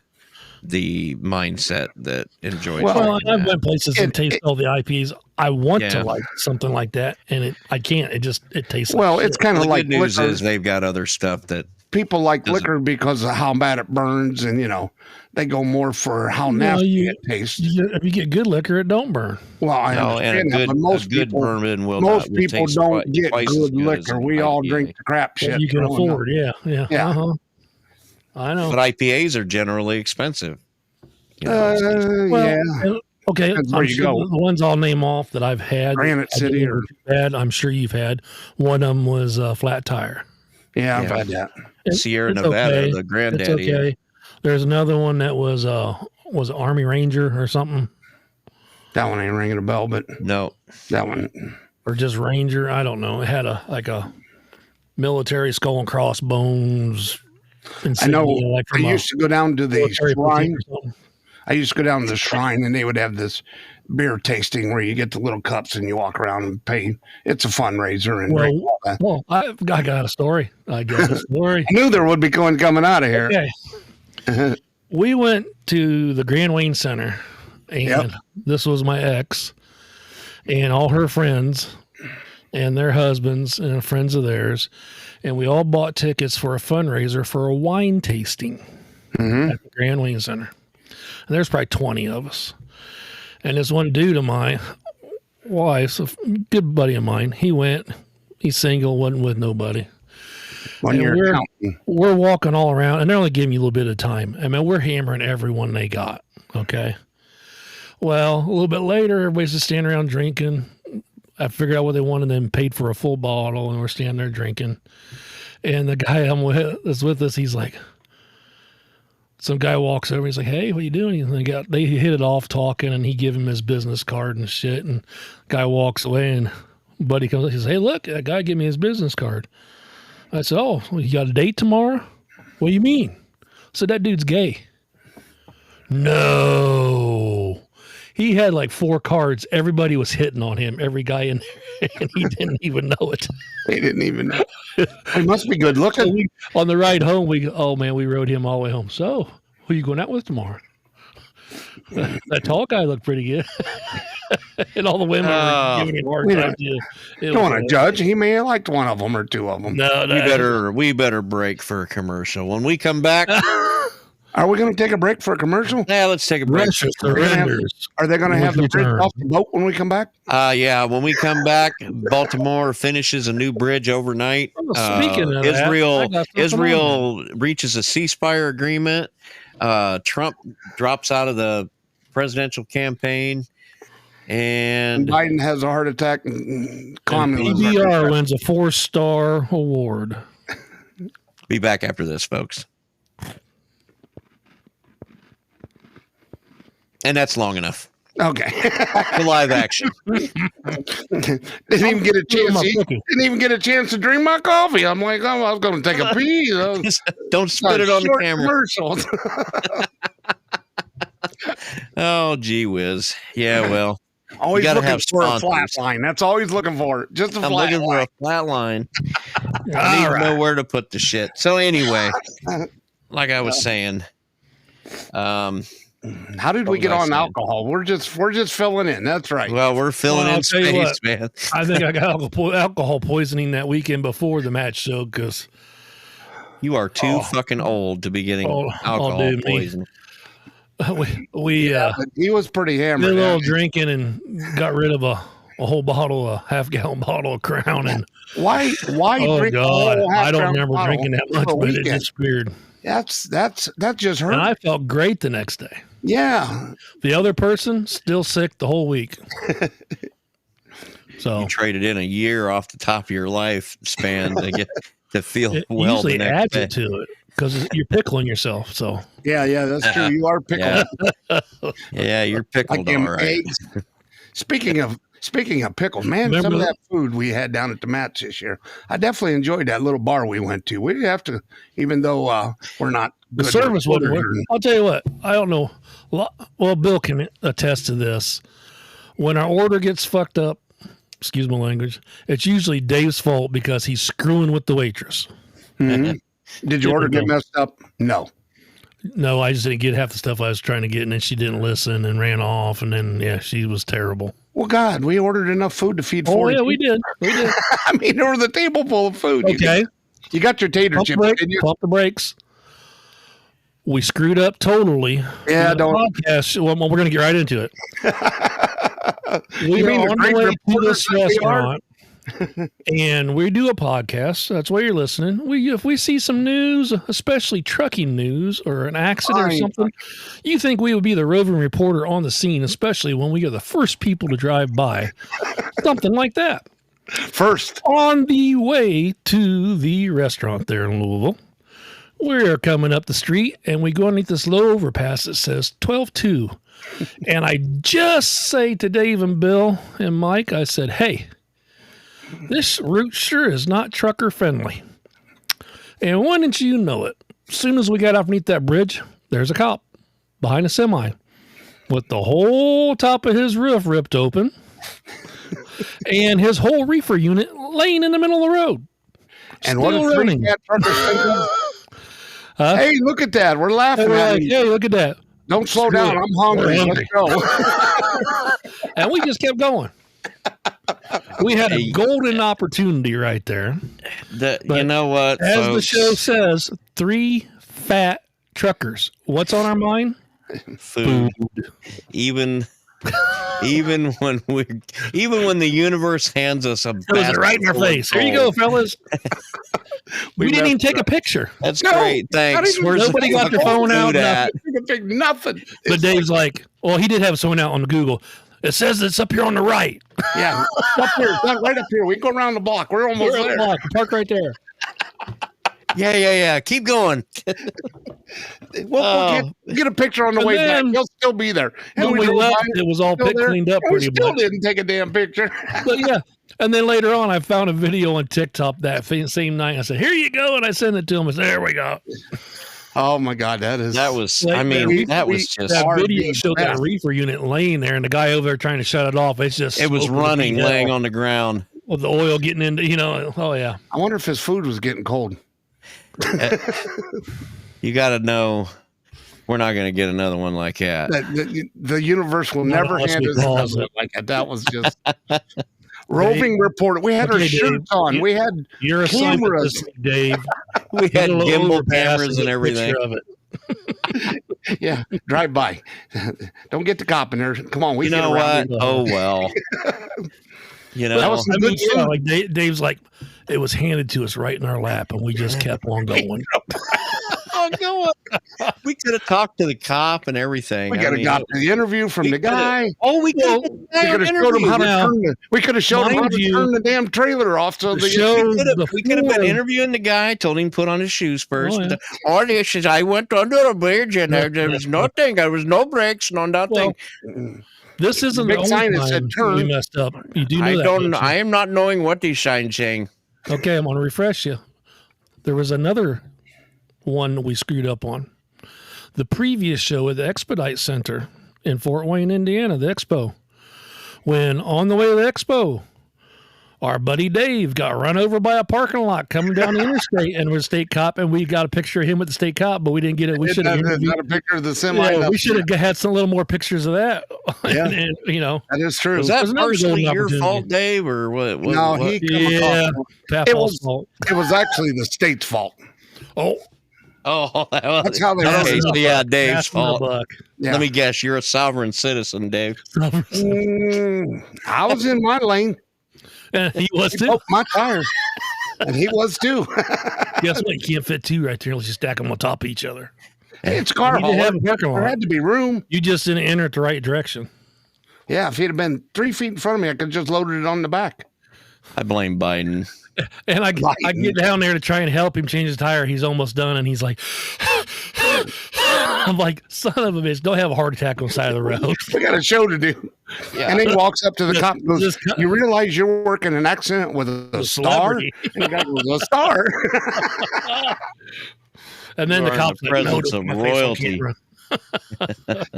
the mindset that enjoys. Well, drinking I've that. went places and tasted all the IPs. I want Yeah. to like something like that, and I can't. It tastes Well, like it's shit. kind of The like good news liquor. is they've got other stuff that People like doesn't- liquor because of how bad it burns, and they go more for how nasty it tastes. If you get good liquor, it don't burn. Well, I no, and understand that, but most a good people, bourbon will most will people taste don't get twice as good good as liquor. an We all IPA. drink the crap That shit you can growing up. afford. Yeah. Yeah. Uh-huh. I know. But IPAs are generally expensive. Well, Yeah, okay. Depends where I'm you sure go. the ones I'll name off that I've had. Granite I didn't City ever or- too bad. I'm sure you've had. One of them was Flat Tire. yeah, I've Yeah. had that. Sierra It's Nevada, okay. the It's granddaddy. okay. There's another one that was Army Ranger or something, That one ain't ringing a bell, but No, that one. or just Ranger. I don't know. It had a military skull and crossbones. I know. insignia, like I from a used to go down to the military shrine. boutique or something. I used to go down to the shrine, and they would have this beer tasting where you get the little cups and you walk around and pay. It's a fundraiser and drink all that. Well, I got a story. I got a story. I knew there would be one coming out of here. Okay. We went to the Grand Wayne Center, and this was my ex and all her friends and their husbands and friends of theirs. And we all bought tickets for a fundraiser for a wine tasting at the Grand Wayne Center. And there's probably 20 of us. And this one dude of mine, wife's a good buddy of mine, he went, he's single, wasn't with nobody. When And you're counting. we're walking all around, and they're only giving you a little bit of time. I mean, we're hammering everyone they got. Okay. Well, a little bit later, everybody's just standing around drinking. I figured out what they wanted, and then paid for a full bottle, and we're standing there drinking. And the guy I'm with that's with us, he's like, some guy walks over. He's like, "Hey, what you doing?" And they hit it off talking, and he give him his business card and shit. And guy walks away, and buddy comes up. He says, "Hey, look, that guy gave me his business card." I said, "Oh, well, you got a date tomorrow?" "What do you mean?" I said, "That dude's gay." No. He had like 4 cards. Everybody was hitting on him, every guy in there, and he didn't even know it. They didn't even know. He must be good So looking. on the ride home, we rode him all the way home. "So, who you going out with tomorrow?" That tall guy looked pretty good. And all the women were giving him a hard we time. don't want to judge. He may have liked one of them or 2 of them. No, we better break for a commercial. When we come back, Are we going to take a break for a commercial? let's take a break. Russia Are they gonna have- surrenders. Are they going to With have the bridge return. off the boat when we come back? Yeah, when we come back, Baltimore finishes a new bridge overnight. Well, speaking of that, I Israel got something Israel reaches a ceasefire agreement. Trump drops out of the presidential campaign, and Biden has a heart attack. And communism. PBR wins a 4-star award. be back after this, folks. And that's long enough Okay. for live action. Didn't even get a chance. my To eat. cookie. Didn't even get a chance to drink my coffee. I'm like, oh, I was going to take a pee. Don't spit it on the Short camera. Commercials. Oh, gee whiz. Yeah, well, Always gotta looking have for a flat sponsors. line. That's all he's looking for. Just a I'm flat looking for line. a flat line. I All need to right. know where to put the shit. So anyway, like I was saying, How did we What get was I on saying? alcohol? We're just filling in. That's right. well, we're filling Well, in I'll tell you space, man. I think I got alcohol poisoning that weekend before the match show because You are too fucking old to be getting alcohol dude, me. poisoning. we But he was pretty did a hammered. little drinking and got rid of a whole bottle, a half-gallon bottle of Crown. And Why oh drink a god, whole I don't half-pound remember bottle drinking that much, for a but it weekend? disappeared. That just hurt. And I felt great the next day. Yeah. The other person still sick the whole week. So You traded in a year off the top of your life span to get to feel it well the usually next adds day. it to it because you're pickling yourself. So Yeah, that's true. You are pickled. Yeah, you're Like pickled, them all right. eggs. Speaking of pickles, man, Remember some of that food we had down at the Mats this year, I definitely enjoyed that little bar we went to. We have to, even though we're not the good service wasn't. reporters. I'll tell you what. I don't know. Well, Bill can attest to this. When our order gets fucked up, excuse my language, it's usually Dave's fault because he's screwing with the waitress. Mm-hmm. Did your order get messed up? No. No, I just didn't get half the stuff I was trying to get, and then she didn't listen and ran off, and then, yeah, she was terrible. Well, God, we ordered enough food to feed 40 yeah, we did. I mean, there was a table full of food. Okay. You got your tater chips, didn't you? Pump the brakes. We screwed up totally. Yeah, don't. Podcast, well, we're going to get right into it. You mean on the way to this restaurant, and we do a podcast. That's why you're listening. If we see some news, especially trucking news or an accident or something, you think we would be the roving reporter on the scene, especially when we are the first people to drive by. Something like that. First. On the way to the restaurant there in Louisville, we're coming up the street, and we go underneath this low overpass that says 12-2. And I just say to Dave and Bill and Mike, I said, hey, this route sure is not trucker friendly. And wouldn't you know it, as soon as we got underneath that bridge, there's a cop behind a semi with the whole top of his roof ripped open and his whole reefer unit laying in the middle of the road. And what is running? Hey, look at that. We're laughing at you. Hey, look at that. Don't slow down. I'm hungry. Let's go. And we just kept going. We had a golden opportunity right there. You know what? As folks? the show says, 3 fat truckers. What's on our mind? Food. Even when the universe hands us a It was right in our face. Here you go, fellas. We didn't even take a picture. That's great. Thanks. Nobody got their phone out. Nothing. But Dave's like, well, he did have someone out on the Google. It says it's up here on the right. Yeah, up here, right up here. We can go around the block. We're almost there. Block. Park right there. Yeah. Keep going. We'll get a picture on the way back. He'll still be there. And when we left, it was all cleaned up pretty much. We still didn't take a damn picture. But yeah. And then later on, I found a video on TikTok that same night. I said, here you go. And I sent it to him. I said, there we go. Oh, my God. That was just. That video showed that reefer unit laying there and the guy over there trying to shut it off. It was running, laying on the ground. With the oil getting into, oh, yeah. I wonder if his food was getting cold. You got to know we're not going to get another one like that. The universe will never hand us another one like that. That was just roving reporter. We had our shirts on. We had cameras. Dave. We had gimbal cameras and everything. Yeah, drive by. Don't get the cop in there. Come on, you know what? Oh well. That was some good stuff. Like Dave's like, it was handed to us right in our lap, and we just kept on going. We could have talked to the cop and everything. We could have got the interview from the guy. We could have showed him how to turn. We could have showed him how to turn the damn trailer off. So we could have been interviewing the guy. Told him to put on his shoes first. This is. I went under a bridge and there was nothing. There was no brakes, no nothing. This isn't the only sign that said turn. We messed up. You do know I am not knowing what these signs saying. Okay, I'm going to refresh you. There was another one we screwed up on. The previous show at the Expedite Center in Fort Wayne, Indiana, the Expo. When on the way to the Expo, our buddy Dave got run over by a parking lot coming down the interstate and was a state cop, and we got a picture of him with the state cop, but we didn't get it. We should have got a picture of the semi. Yeah, we should have had some little more pictures of that. Yeah, and, that is true. Was that personally your fault, Dave, or what? No, it was actually the state's fault. That's how they wrote it. Yeah, Dave's fault. Yeah. Let me guess, you're a sovereign citizen, Dave. I was in my lane. And he was too. Oh, my tires. And he was too. Guess what? You can't fit two right there unless you stack them on top of each other. Hey, it's car haul. There had to be room. You just didn't enter it the right direction. Yeah, if he'd have been 3 feet in front of me, I could have just loaded it on the back. I blame Biden. And I get down there to try and help him change his tire. He's almost done, and he's like, I'm like, son of a bitch, don't have a heart attack on the side of the road. We got a show to do. Yeah. And then he walks up to the cop and goes, you realize you're working an accident with a star? And the guy goes, a star? And then the cop's like, presence of royalty.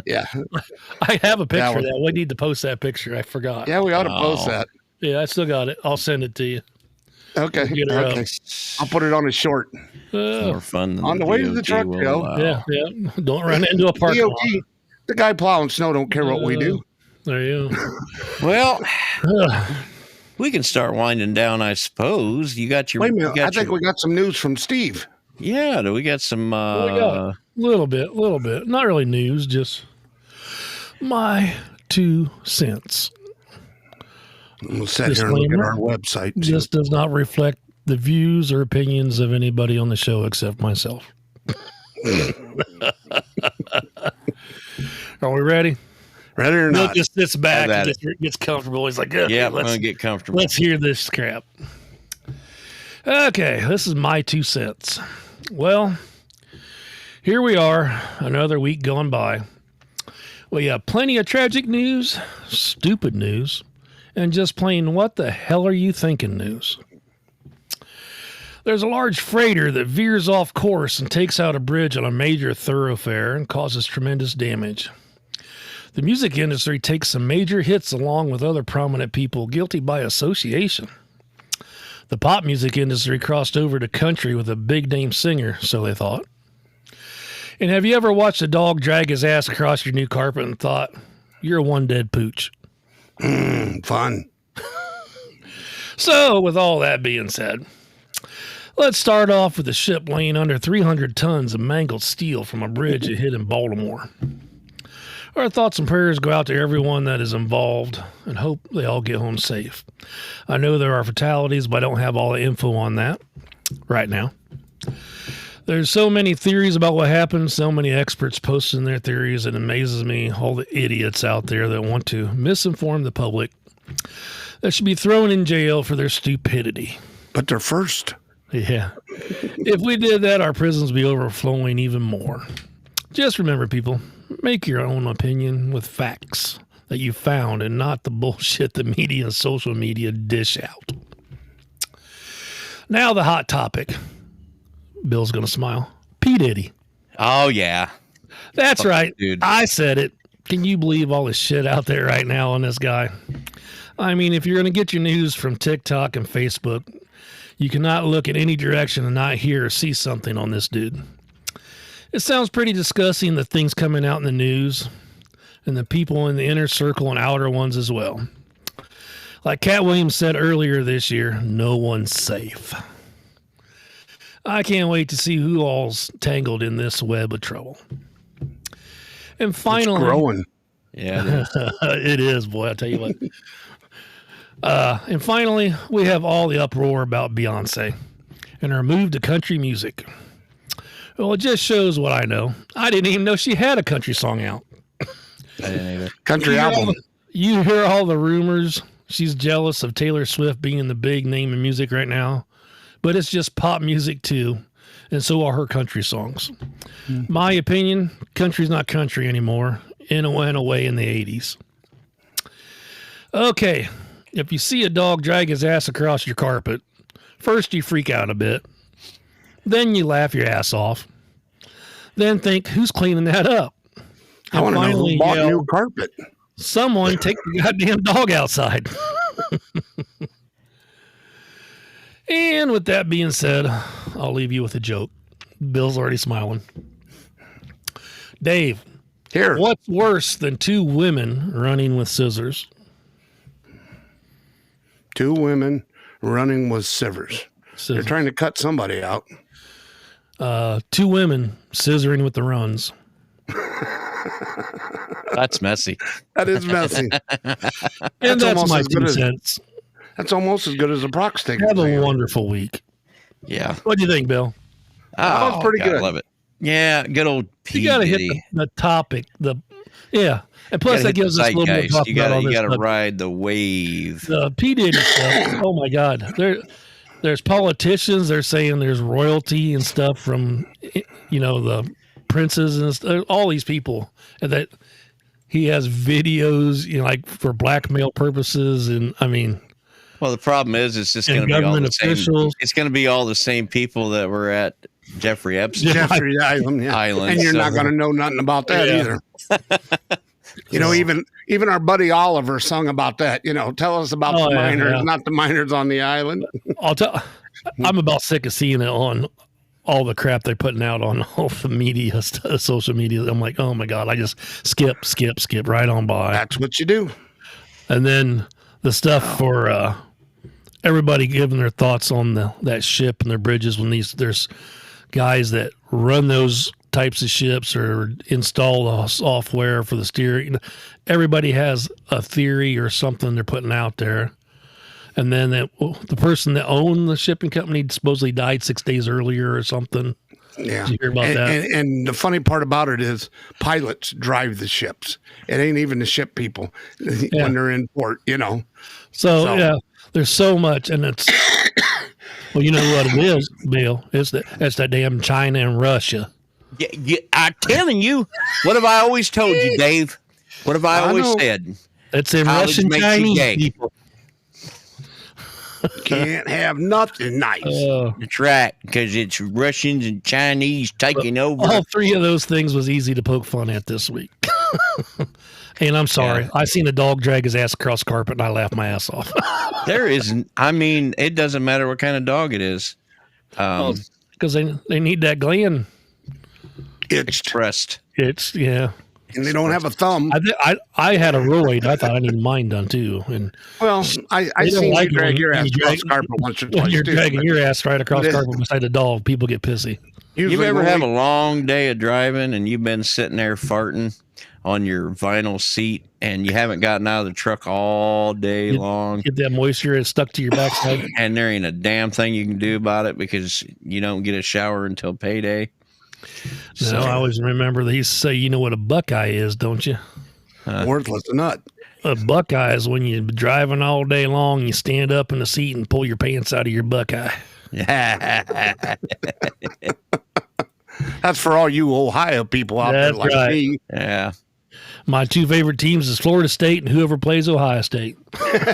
Yeah. I have a picture of that. We need to post that picture. I forgot. Yeah, we ought to post that. Yeah, I still got it. I'll send it to you. Okay. Okay. I'll put it on a short. More fun than on the way to the truck, Joe. Yeah. Don't run into a parking lot. The guy plowing snow don't care what we do. There you go. Well, we can start winding down, I suppose. You got your. Wait a minute. I think we got some news from Steve. Yeah, do we got some? A little bit. Not really news, just my 2 cents. We'll sit here and look at our website. This does not reflect the views or opinions of anybody on the show except myself. Are we ready? Ready or not? Bill just sits back and gets comfortable. He's like, yeah, I'm going to get comfortable. Let's hear this crap. Okay, this is my 2 cents. Well, here we are, another week gone by. We have plenty of tragic news, stupid news, and just plain what the hell are you thinking news. There's a large freighter that veers off course and takes out a bridge on a major thoroughfare and causes tremendous damage. The music industry takes some major hits along with other prominent people guilty by association. The pop music industry crossed over to country with a big name singer, so they thought. And have you ever watched a dog drag his ass across your new carpet and thought, you're one dead pooch? Fun. So, with all that being said, let's start off with a ship laying under 300 tons of mangled steel from a bridge that hit in Baltimore. Our thoughts and prayers go out to everyone that is involved and hope they all get home safe. I know there are fatalities, but I don't have all the info on that right now. There's so many theories about what happened, so many experts posting their theories. It amazes me, all the idiots out there that want to misinform the public that should be thrown in jail for their stupidity. But they're first. Yeah. If we did that, our prisons would be overflowing even more. Just remember, people, make your own opinion with facts that you found and not the bullshit the media and social media dish out. Now the hot topic. Bill's going to smile. P. Diddy. Oh, yeah. That's right. Dude. I said it. Can you believe all this shit out there right now on this guy? I mean, if you're going to get your news from TikTok and Facebook, you cannot look in any direction and not hear or see something on this dude. It sounds pretty disgusting, the things coming out in the news and the people in the inner circle and outer ones as well. Like Cat Williams said earlier this year, no one's safe. I can't wait to see who all's tangled in this web of trouble. And finally, it's growing. Yeah, it is. It is, boy. I'll tell you what. And finally, we have all the uproar about Beyonce and her move to country music. Well, it just shows what I know. I didn't even know she had a country song out. I didn't either. Country album. You hear all the rumors. She's jealous of Taylor Swift being the big name in music right now. But it's just pop music too, and so are her country songs. My opinion, country's not country anymore. It went away in the 80s. Okay, if you see a dog drag his ass across your carpet, first you freak out a bit. Then you laugh your ass off. Then think, who's cleaning that up? I want to know who bought new carpet. Someone take the goddamn dog outside. And with that being said, I'll leave you with a joke. Bill's already smiling. Dave, here. What's worse than 2 women running with scissors? 2 women running with scissors. They're trying to cut somebody out. 2 women scissoring with the runs. That's messy. That is messy. And that's my 2 cents. That's almost as good as a Brock stick. Have a wonderful week. Yeah. What do you think, Bill? That was pretty good. I love it. Yeah, good old P. You got to hit the topic. And plus that gives us a little more talk about all this. You got to ride the wave. The P. Diddy stuff. Oh my God. There's politicians. They're saying there's royalty and stuff from, the princes and all these people that he has videos, like for blackmail purposes. And I mean, well, the problem is it's just going to be all the same. It's going to be all the same people that were at Jeffrey Epstein Island, and you're not going to know nothing about that either. Even our buddy Oliver sung about that. Tell us about the miners, not the miners on the island. I'm about sick of seeing it on all the crap they're putting out on all the media, social media. I'm like, oh my God, I just skip right on by. That's what you do. And then the stuff for everybody giving their thoughts on that ship and their bridges when there's guys that run those types of ships or install the software for the steering. Everybody has a theory or something they're putting out there. And then the person that owned the shipping company supposedly died 6 days earlier or something. Yeah. Did you hear about that? And the funny part about it is pilots drive the ships. It ain't even the ship people when they're in port, So, yeah, there's so much. And it's, well, you know what it is, Bill? It's that damn China and Russia. Yeah, I'm telling you. What have I always told you, Dave? What have I always said? It's in Russian Chinese people. Can't have nothing nice. That's right, because it's Russians and Chinese taking over. All three of those things was easy to poke fun at this week. And I'm sorry. Yeah. I seen a dog drag his ass across the carpet and I laughed my ass off. It doesn't matter what kind of dog it is. Because they need that gland expressed. And they don't have a thumb. I had a roid. I thought I needed mine done too. And I seen you drag your ass across the carpet once or twice. When you're dragging your ass right across the carpet beside the dog, people get pissy. You ever have a long day of driving and you've been sitting there farting on your vinyl seat and you haven't gotten out of the truck all day long? Get that moisture stuck to your backside. And there ain't a damn thing you can do about it because you don't get a shower until payday. No, I always remember they used to say, you know what a buckeye is, don't you? Worthless nut. A buckeye is when you're driving all day long, you stand up in the seat and pull your pants out of your buckeye. That's for all you Ohio people out there like me. Yeah. My two favorite teams is Florida State and whoever plays Ohio State.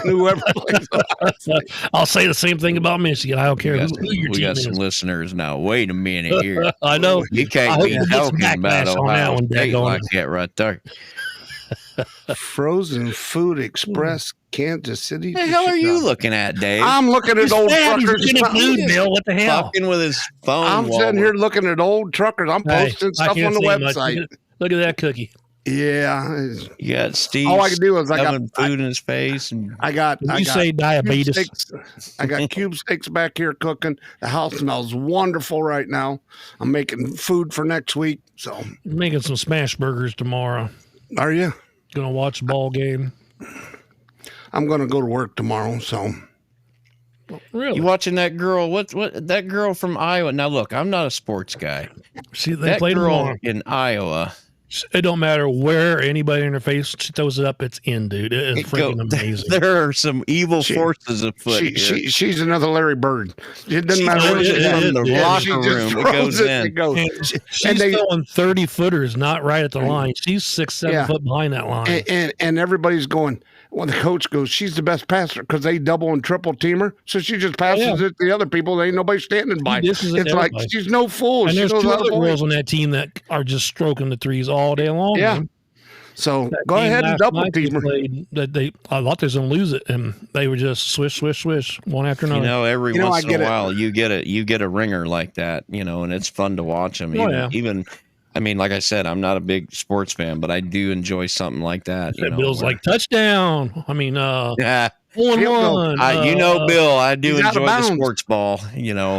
Whoever plays Ohio State. I'll say the same thing about Michigan. I don't care who your team is. We got some listeners now. Wait a minute here. I know. You can't be talking about Ohio State like that right there. Frozen Food Express, Kansas City. The hell are you looking at, Dave? I'm looking at old truckers. Bill, what the hell? Talking with his phone. I'm sitting here looking at old truckers. I'm posting stuff on the website. Look at that cookie. Yeah, you got Steve. All I can do is I got food in his face. And I got. Say diabetes. I got cube steaks back here cooking. The house smells wonderful right now. I'm making food for next week. So making some smash burgers tomorrow. Are you gonna watch the ball game? I'm gonna go to work tomorrow. So really, you watching that girl? What that girl from Iowa? Now look, I'm not a sports guy. See, they played girl in Iowa. It don't matter where anybody in her face she throws it up, it's in, dude. It is freaking amazing. There are some evil forces afoot here. She's another Larry Bird. It doesn't matter where she's from the locker room. It goes in. She's throwing 30 footers, not right at the line. She's 6-7 foot behind that line. And everybody's going. Well, the coach goes, she's the best passer because they double and triple team her. So she just passes it to the other people. There ain't nobody standing by. It's like she's no fool. And there's two other girls on that team that are just stroking the threes all day long. Yeah. Man. So go ahead and double team her. I thought they was going to lose it, and they were just swish, swish, swish, one after another. Every once in a while you get a ringer like that, and it's fun to watch them. Even like I said, I'm not a big sports fan, but I do enjoy something like that. Bill's like touchdown. 1-1. Bill, I do enjoy the sports ball.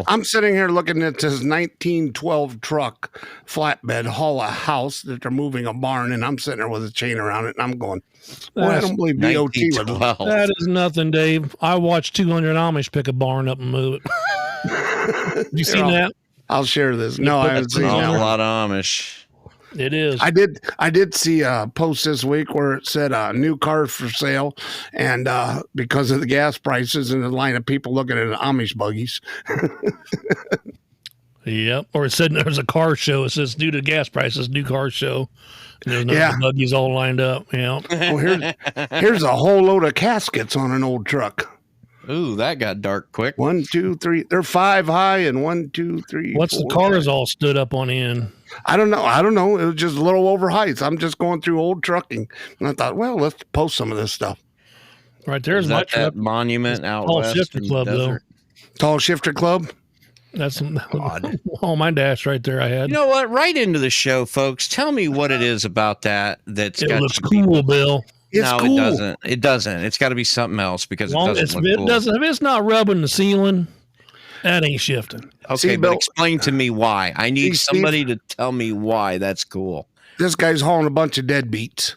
I'm sitting here looking at this 1912 truck flatbed haul a house that they're moving a barn, and I'm sitting there with a chain around it, and I'm going, I don't believe BOT would. That is nothing, Dave. I watched 200 Amish pick a barn up and move it. You seen that? I'll share this. No, I haven't seen that. A lot of Amish. It is. I did see a post this week where it said new cars for sale, and because of the gas prices and the line of people looking at Amish buggies. Yep. Or it said there's a car show. It says due to gas prices, new car show. And there's no buggies all lined up. Yeah. Well, here's a whole load of caskets on an old truck. Ooh, that got dark quick. 1, 2, 3. They're 5 high and 1, 2, 3. What's 4, the cars 5. all stood up on end? I don't know. It was just a little over heights. I'm just going through old trucking, and I thought, well, let's post some of this stuff. Right there's my truck. That monument out Tall west Shifter in the Club, desert. Tall Shifter Club. That's on my dash right there. I had. You know what? Right into the show, folks. Tell me what it is about that that's It got looks to be- cool, Bill. No, cool. it doesn't. It doesn't. It's got to be something else because it doesn't look cool. If it's not rubbing the ceiling, that ain't shifting. Okay, See, but Bill, explain to me why. I need somebody to tell me why that's cool. This guy's hauling a bunch of deadbeats.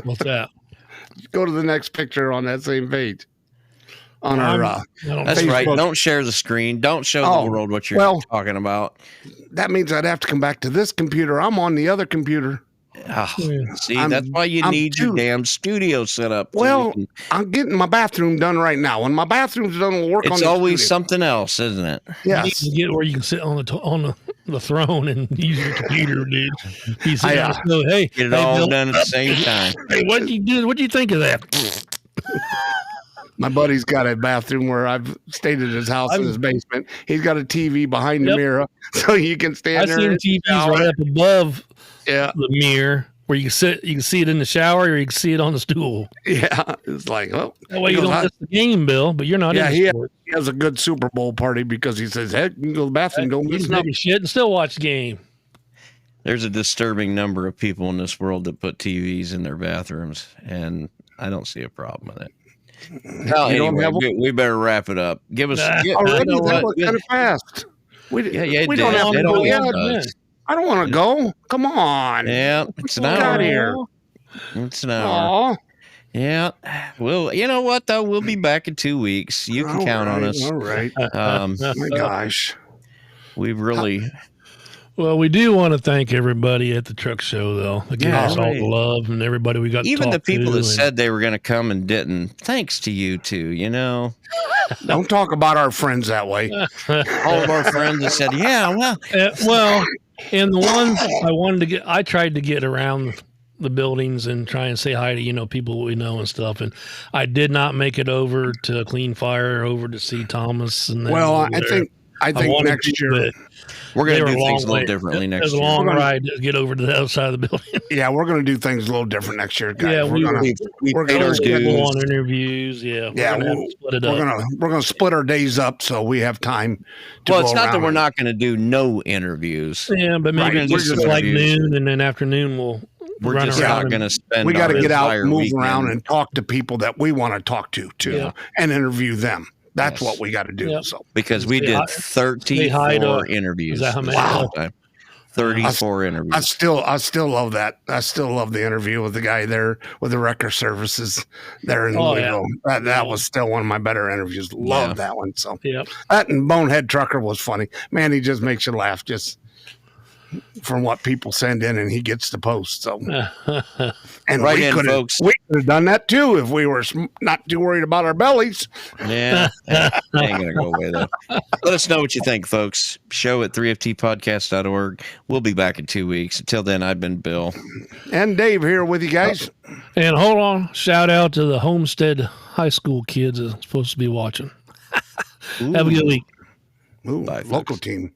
What's that? Go to the next picture on that same page. On our That's Facebook. right. Don't share the screen. Don't show the world what you're talking about. That means I'd have to come back to this computer. I'm on the other computer. Oh, see, that's why you need your damn studio set up. Well, I'm getting my bathroom done right now. When my bathroom's done, we'll work on it. It's always something else, isn't it? Yeah. You need to get where you can sit on the throne and use your computer, dude. You sit down and go, hey, get it all done at the same time. Hey, what'd you do? What'd you think of that? My buddy's got a bathroom where I've stayed at his house in his basement. He's got a TV behind the mirror, so you can stand there. I've seen TVs right up above the mirror where you can see it in the shower or you can see it on the stool. Yeah, it's like, oh. That way you don't miss the game, Bill, but you're not in the sport. He has a good Super Bowl party because he says, heck, you can go to the bathroom, don't miss nothing. Take a shit and still watch the game. There's a disturbing number of people in this world that put TVs in their bathrooms, and I don't see a problem with it. Well, anyway, we better wrap it up. Give us already. That was kind of fast. We don't have to go yet. I don't want to go. Come on. Yeah, it's an hour. Out here. It's an hour. Aww. Yeah. Well, you know what though? We'll be back in 2 weeks. You can count on us. All right. My gosh. We've really. Well, we do want to thank everybody at the truck show, though. They gave us all the love and everybody we got to talk to. Even the people that said they were going to come and didn't. Thanks to you two, you know. Don't talk about our friends that way. All of our friends that said, yeah, well, and the ones I tried to get around the buildings and try and say hi to, people we know and stuff. And I did not make it over to Clean Fire, over to see Thomas. And I think next year we're going to do things a little differently next year. It's a long ride to get over to the other side of the building. Yeah, we're going to do things a little different next year, guys. Yeah, we're going to go on interviews. Yeah, we're going to split it up. We're going to split our days up so we have time to Well, it's not that we're not going to do no interviews. Yeah, but maybe we're just like noon, and then afternoon we're just not going to spend. We got to get out, move around, and talk to people that we want to talk to too, and interview them. That's what we got to do. Yep. So because we did 34 interviews. Is that how many? Wow. 34 interviews. I still love that. I still love the interview with the guy there with the wrecker services there in Louisville. Yeah. That was still one of my better interviews. Love that one. So that and Bonehead Trucker was funny. Man, he just makes you laugh just from what people send in, and he gets the post. So, and folks. We could have done that too if we were not too worried about our bellies. Yeah, I ain't gonna go away though. Let us know what you think, folks. Show at 3ftpodcast.org. We'll be back in 2 weeks. Until then, I've been Bill and Dave here with you guys. And hold on, shout out to the Homestead High School kids that's supposed to be watching. Have a good week. Bye, local team.